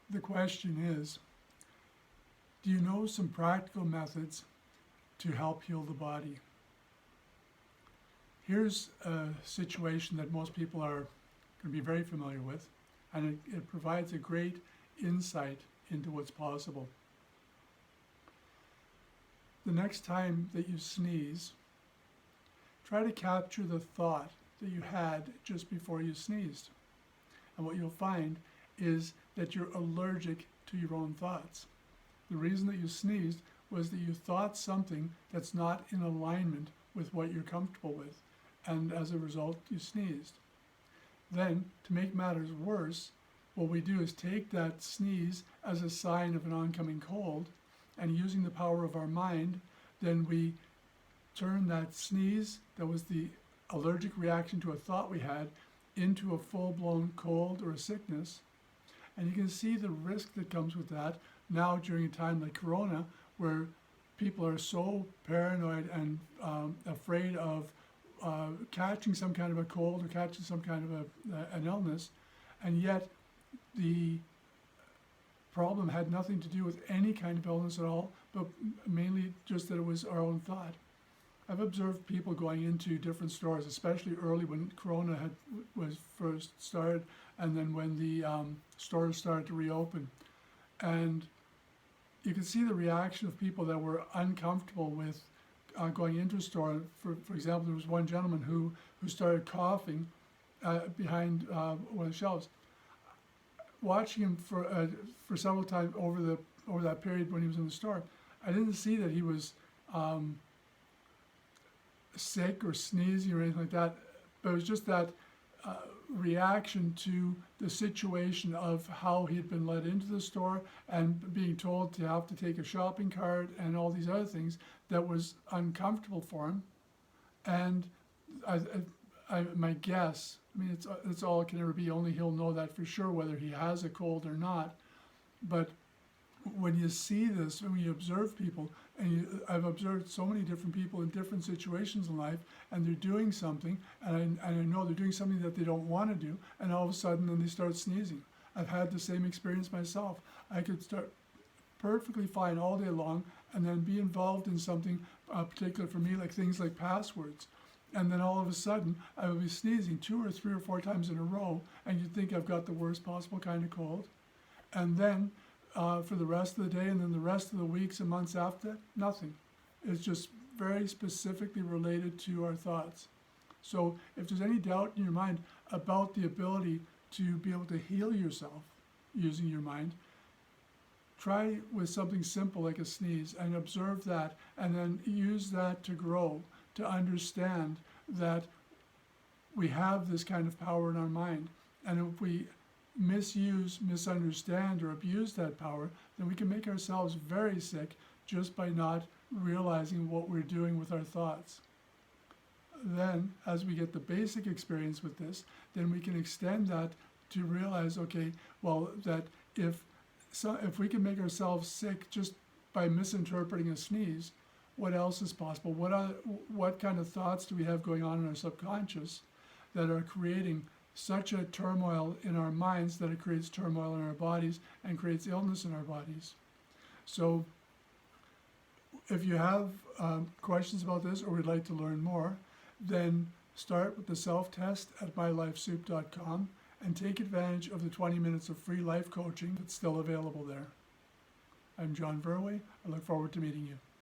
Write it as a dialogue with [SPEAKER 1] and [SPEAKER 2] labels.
[SPEAKER 1] The question is, do you know some practical methods to help heal the body? Here's a situation that most people are going to be very familiar with, and it provides a great insight into what's possible. The next time that you sneeze, try to capture the thought that you had just before you sneezed. And what you'll find is that you're allergic to your own thoughts. The reason that you sneezed was that you thought something that's not in alignment with what you're comfortable with, and as a result, you sneezed. Then, to make matters worse, what we do is take that sneeze as a sign of an oncoming cold, and using the power of our mind, then we turn that sneeze that was the allergic reaction to a thought we had into a full-blown cold or a sickness. And you can see the risk that comes with that now during a time like Corona, where people are so paranoid and afraid of catching some kind of a cold or catching some kind of an illness, and yet the problem had nothing to do with any kind of illness at all, but mainly just that it was our own thought. I've observed people going into different stores, especially early when Corona was first started, and then when the stores started to reopen. And you could see the reaction of people that were uncomfortable with going into a store. For example, there was one gentleman who started coughing behind one of the shelves. Watching him for several times over that period when he was in the store, I didn't see that he was sick or sneezing or anything like that, but it was just that reaction to the situation of how he had been let into the store and being told to have to take a shopping cart and all these other things that was uncomfortable for him. And my guess, I mean, it's all it can ever be. Only he'll know that for sure, whether he has a cold or not. But when you see this, when you observe people, and I've observed so many different people in different situations in life, and they're doing something, and I know they're doing something that they don't want to do, and all of a sudden then they start sneezing. I've had the same experience myself. I could start perfectly fine all day long, and then be involved in something particular for me, like things like passwords. And then all of a sudden, I would be sneezing 2 or 3 or 4 times in a row, and you'd think I've got the worst possible kind of cold. And then for the rest of the day, and then the rest of the weeks and months after that, nothing. It's just very specifically related to our thoughts. So if there's any doubt in your mind about the ability to be able to heal yourself using your mind, try with something simple like a sneeze and observe that, and then use that to grow, to understand that we have this kind of power in our mind. And if we misuse, misunderstand, or abuse that power, then we can make ourselves very sick just by not realizing what we're doing with our thoughts. Then, as we get the basic experience with this, then we can extend that to realize, okay, well, that if we can make ourselves sick just by misinterpreting a sneeze, what else is possible? What kind of thoughts do we have going on in our subconscious that are creating such a turmoil in our minds that it creates turmoil in our bodies and creates illness in our bodies? So if you have questions about this or would like to learn more, then start with the self-test at mylifesoup.com and take advantage of the 20 minutes of free life coaching that's still available there. I'm John Verwey. I look forward to meeting you.